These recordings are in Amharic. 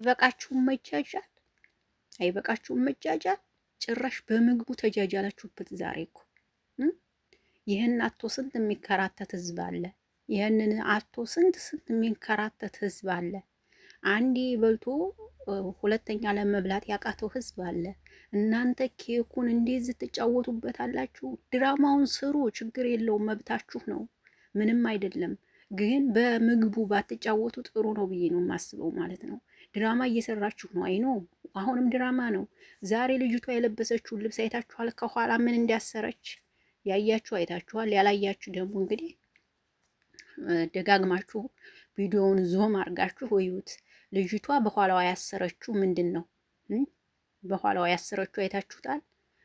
በቃችሁም መጃጃል አይበቃችሁም መጃጃል። ጭራሽ በምግቡ ተጃጃላችሁበት። ዛሬ እኮ ይህን አቶ ስንት የሚከራተት ህዝብ አለ። ይህንን አቶ ስንት የሚንከራተት ህዝብ አለ። አንዴ በልቶ ሁለተኛ ለመብላት ያቃተው ህዝብ አለ። እናንተ ኬኩን እንደዚህ ትጫወቱበታላችሁ። ድራማውን ስሩ፣ ችግር የለውም፣ መብታችሁ ነው፣ ምንም አይደለም። ግን በምግቡ ባትጫወቱ ጥሩ ነው ብዬ ነው የማስበው ማለት ነው። ድራማ እየሰራችሁ ነው። አይኖ አሁንም ድራማ ነው። ዛሬ ልጅቷ የለበሰችውን ልብስ አይታችኋል? ከኋላ ምን እንዲያሰረች ያያችሁ አይታችኋል። ያላያችሁ ደግሞ እንግዲህ ደጋግማችሁ ቪዲዮውን ዞም አድርጋችሁ ወዩት። ልጅቷ በኋላዋ ያሰረችው ምንድን ነው? በኋላዋ ያሰረችው አይታችሁታል?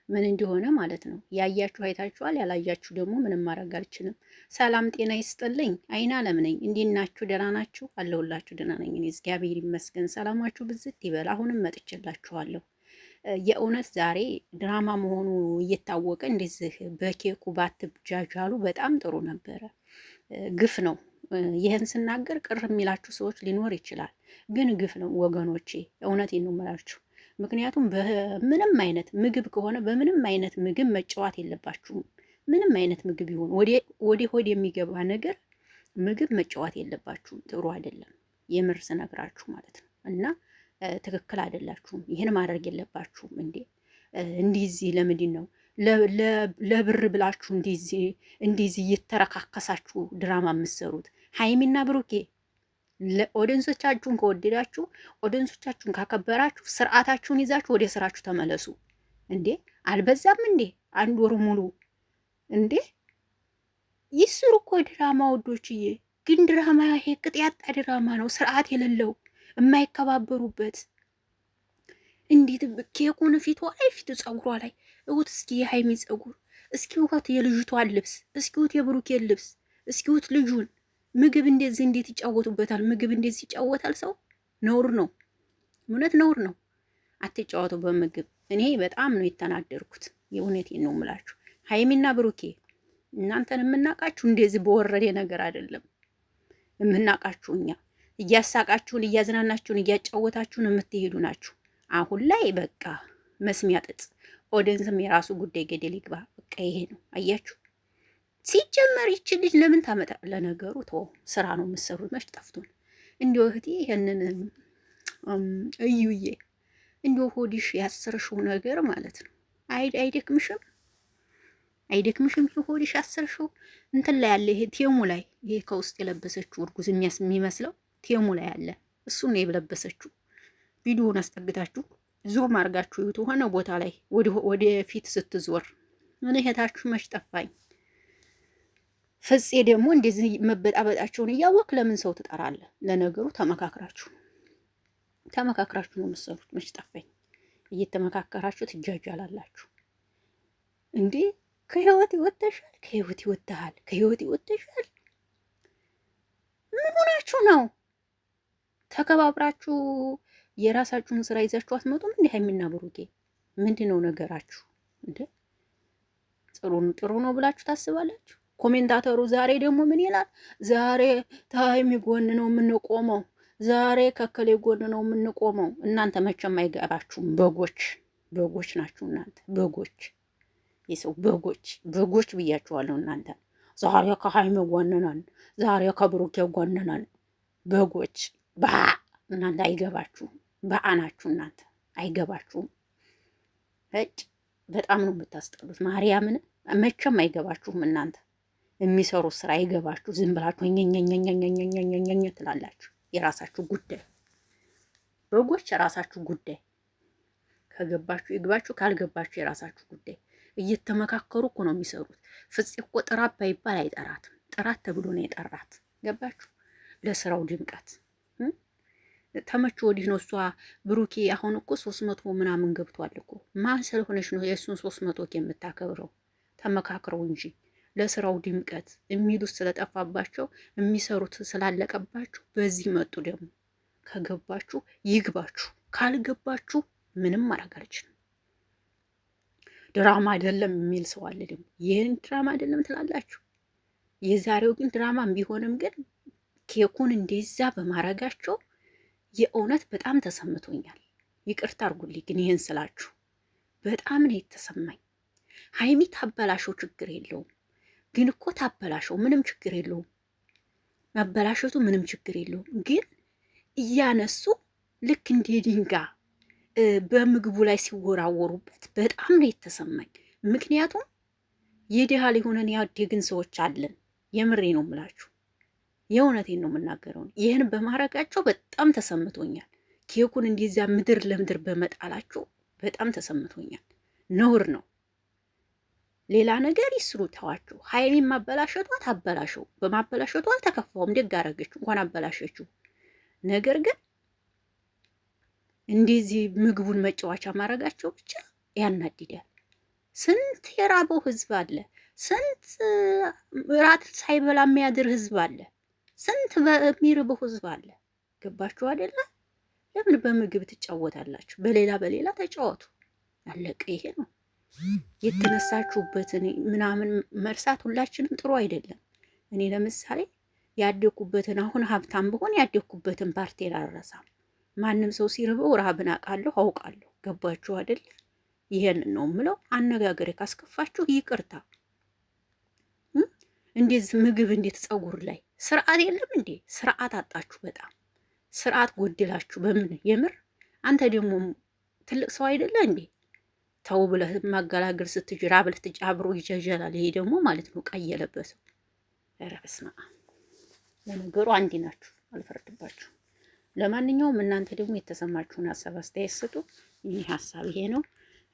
ምን እንደሆነ ማለት ነው። ያያችሁ አይታችኋል። ያላያችሁ ደግሞ ምንም ማድረግ አልችልም። ሰላም ጤና ይስጥልኝ። አይና አለም ነኝ። እንዴት ናችሁ? ደህና ናችሁ? አለሁላችሁ። ደህና ነኝ እኔ እግዚአብሔር ይመስገን። ሰላማችሁ ብዝት ይበል። አሁንም መጥቼላችኋለሁ። የእውነት ዛሬ ድራማ መሆኑ እየታወቀ እንደዚህ በኬኩ ባትጃጃሉ በጣም ጥሩ ነበረ። ግፍ ነው። ይህን ስናገር ቅር የሚላችሁ ሰዎች ሊኖር ይችላል፣ ግን ግፍ ነው ወገኖቼ። እውነቴን ነው የምላችሁ። ምክንያቱም በምንም አይነት ምግብ ከሆነ በምንም አይነት ምግብ መጫወት የለባችሁም። ምንም አይነት ምግብ ይሁን ወደ ሆድ የሚገባ ነገር ምግብ መጫወት የለባችሁም። ጥሩ አይደለም፣ የምር ስነግራችሁ ማለት ነው። እና ትክክል አይደላችሁም። ይህን ማድረግ የለባችሁም። እንዲዚህ ለምንድን ነው ለብር ብላችሁ እንዲዚህ እየተረካከሳችሁ ድራማ የምትሰሩት? ሀይሚና ብሩኬ ኦዲየንሶቻችሁን ከወደዳችሁ፣ ኦዲየንሶቻችሁን ካከበራችሁ፣ ስርዓታችሁን ይዛችሁ ወደ ስራችሁ ተመለሱ። አልበዛም እንዴ? አንድ ወር ሙሉ ይስሩ እኮ ድራማ ወዶችዬ። ግን ድራማ ይሄ ቅጥ ያጣ ድራማ ነው፣ ስርዓት የሌለው የማይከባበሩበት። እንዴት ኬኩን ፊቷ ላይ ፊት ጸጉሯ ላይ እውት እስኪ የሀይሚ ጸጉር እስኪ ውት የልጅቷን ልብስ እስኪ ውት የብሩኬን ልብስ እስኪ ውት ልጁን ምግብ እንደዚህ እንዴት ይጫወቱበታል? ምግብ እንደዚህ ይጫወታል ሰው? ነውር ነው፣ እውነት ነውር ነው። አትጫወቱ በምግብ። እኔ በጣም ነው የተናደርኩት። የእውነቴን ነው የምላችሁ። ሀይሚና ብሩኬ እናንተን የምናውቃችሁ እንደዚህ በወረደ ነገር አይደለም የምናውቃችሁ። እኛ እያሳቃችሁን፣ እያዝናናችሁን፣ እያጫወታችሁን የምትሄዱ ናችሁ። አሁን ላይ በቃ መስሚያ ጥጥ። ኦዲየንስም የራሱ ጉዳይ ገደል ይግባ። በቃ ይሄ ነው። አያችሁ። ሲጀመር ይች ልጅ ለምን ታመጣ? ለነገሩ ተው፣ ስራ ነው የምትሰሩት። መች ጠፍቶን እንዲሁ እህቴ፣ ይሄንን እዩዬ፣ እንዲሁ ሆዲሽ ያሰርሽው ነገር ማለት ነው። አይደክምሽም? አይደክምሽም? ሆዲሽ ያሰርሽው እንትን ላይ ያለ ይሄ ቴሙ ላይ ይሄ ከውስጥ የለበሰችው እርጉዝ የሚመስለው ቴሙ ላይ ያለ እሱ ነው የለበሰችው። ቪዲዮውን አስጠግታችሁ ዞም አድርጋችሁ ይዩት። ሆነ ቦታ ላይ ወደ ፊት ስትዞር ምን እህታችሁ መች ጠፋኝ። ፍፄ ደግሞ እንደዚህ መበጣበጣቸውን እያወቅ ለምን ሰው ትጠራለህ? ለነገሩ ተመካክራችሁ ነው የምትሰሩት። መች ጠፋኝ። እየተመካከራችሁ ትጃጃላላችሁ እንዴ? ከህይወት ይወጣሻል፣ ከህይወት ይወጣሃል፣ ከህይወት ይወጣሻል። ምን ሆናችሁ ነው? ተከባብራችሁ የራሳችሁን ስራ ይዛችሁ አትመጡም እንዴ? ሀይሚና ብሩኬ ምንድን ነው ነገራችሁ እንዴ? ጥሩ ነው ብላችሁ ታስባላችሁ? ኮሜንታተሩ ዛሬ ደግሞ ምን ይላል? ዛሬ ከሀይሚ ጎን ነው የምንቆመው፣ ዛሬ ከከሌ ጎን ነው የምንቆመው። እናንተ መቼም አይገባችሁም። በጎች ናችሁ እናንተ በጎች፣ የሰው በጎች ብያችኋለሁ። እናንተ ዛሬ ከሀይሚ ጎን ነን፣ ዛሬ ከብሩኬ ጎን ነን። በጎች እናንተ አይገባችሁም። በአናችሁ እናንተ አይገባችሁም። በጣም ነው የምታስጠሉት። ማርያምን መቼም አይገባችሁም። እናንተ የሚሰሩት ስራ አይገባችሁ። ዝም ብላችሁ ኘኘኘኘኘኘኘኘኘ ትላላችሁ። የራሳችሁ ጉዳይ በጎች፣ የራሳችሁ ጉዳይ። ከገባችሁ ይግባችሁ፣ ካልገባችሁ የራሳችሁ ጉዳይ። እየተመካከሩ እኮ ነው የሚሰሩት። ፍፄ እኮ ጥራት ባይባል አይጠራትም። ጥራት ተብሎ ነው የጠራት። ገባችሁ? ለስራው ድምቀት ተመች ወዲህ ነው። እሷ ብሩኬ አሁን እኮ 300 ምናምን ገብቷል እኮ። ማን ስለሆነች ነው የእሱን 300 የምታከብረው? ተመካክረው እንጂ ለስራው ድምቀት የሚሉት ስለጠፋባቸው የሚሰሩት ስላለቀባቸው በዚህ መጡ። ደግሞ ከገባችሁ ይግባችሁ፣ ካልገባችሁ ምንም ማድረግ አልችልም። ድራማ አይደለም የሚል ሰው አለ ደግሞ። ይህን ድራማ አይደለም ትላላችሁ። የዛሬው ግን ድራማም ቢሆንም ግን ኬኩን እንደዛ በማረጋቸው የእውነት በጣም ተሰምቶኛል። ይቅርታ አርጉልኝ ግን ይህን ስላችሁ በጣም ነው የተሰማኝ። ሀይሚ ታበላሸው ችግር የለውም ግን እኮ ታበላሸው ምንም ችግር የለውም፣ መበላሸቱ ምንም ችግር የለውም። ግን እያነሱ ልክ እንደ ድንጋይ በምግቡ ላይ ሲወራወሩበት በጣም ነው የተሰማኝ። ምክንያቱም የድሃ ሊሆነን ያደግን ሰዎች አለን። የምሬ ነው የምላችሁ፣ የእውነቴን ነው የምናገረው። ይህን በማድረጋቸው በጣም ተሰምቶኛል። ኬኩን እንደዚያ ምድር ለምድር በመጣላቸው በጣም ተሰምቶኛል። ነውር ነው። ሌላ ነገር ይስሩ፣ ተዋችሁ። ሀይሚን ማበላሸቷ ታበላሸው፣ በማበላሸቷ አልተከፋውም። ደግ አደረገችው፣ እንኳን አበላሸችው። ነገር ግን እንደዚህ ምግቡን መጫወቻ ማድረጋቸው ብቻ ያናድዳል። ስንት የራበው ህዝብ አለ፣ ስንት ራት ሳይበላ የሚያድር ህዝብ አለ፣ ስንት በሚርበው ህዝብ አለ። ገባችሁ አይደለ? ለምን በምግብ ትጫወታላችሁ? በሌላ ተጫወቱ። አለቀ። ይሄ ነው። የተነሳችሁበትን ምናምን መርሳት ሁላችንም ጥሩ አይደለም። እኔ ለምሳሌ ያደኩበትን አሁን ሀብታም ብሆን ያደኩበትን ፓርቴን አልረሳም። ማንም ሰው ሲርበው ረሃብን አውቃለሁ፣ አውቃለሁ። ገባችሁ አይደለ? ይሄንን ነው ምለው። አነጋገሬ ካስከፋችሁ ይቅርታ። እንዴት ምግብ እንዴት ፀጉር ላይ ስርዓት የለም እንዴ? ስርዓት አጣችሁ፣ በጣም ስርዓት ጎድላችሁ። በምን የምር አንተ ደግሞ ትልቅ ሰው አይደለ እንዴ? ተው ብለህ ማገላገል ስትጅራ ብለህ አብሮ ይጀጀላል። ይሄ ደግሞ ማለት ነው ቀይ የለበሰው። ኧረ በስመ አብ። ለነገሩ አንዲ ናችሁ፣ አልፈርድባችሁ። ለማንኛውም እናንተ ደግሞ የተሰማችሁን ሀሳብ አስተያየት ስጡ። ይህ ሀሳብ ይሄ ነው።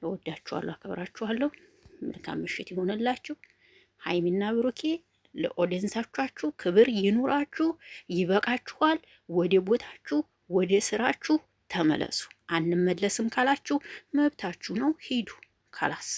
እወዳችኋለሁ፣ አከብራችኋለሁ። መልካም ምሽት ይሆንላችሁ። ሀይሚና ብሩኬ ለኦዲየንሳችሁ ክብር ይኑራችሁ። ይበቃችኋል። ወደ ቦታችሁ ወደ ስራችሁ ተመለሱ። አንመለስም ካላችሁ መብታችሁ ነው፣ ሂዱ ካላስ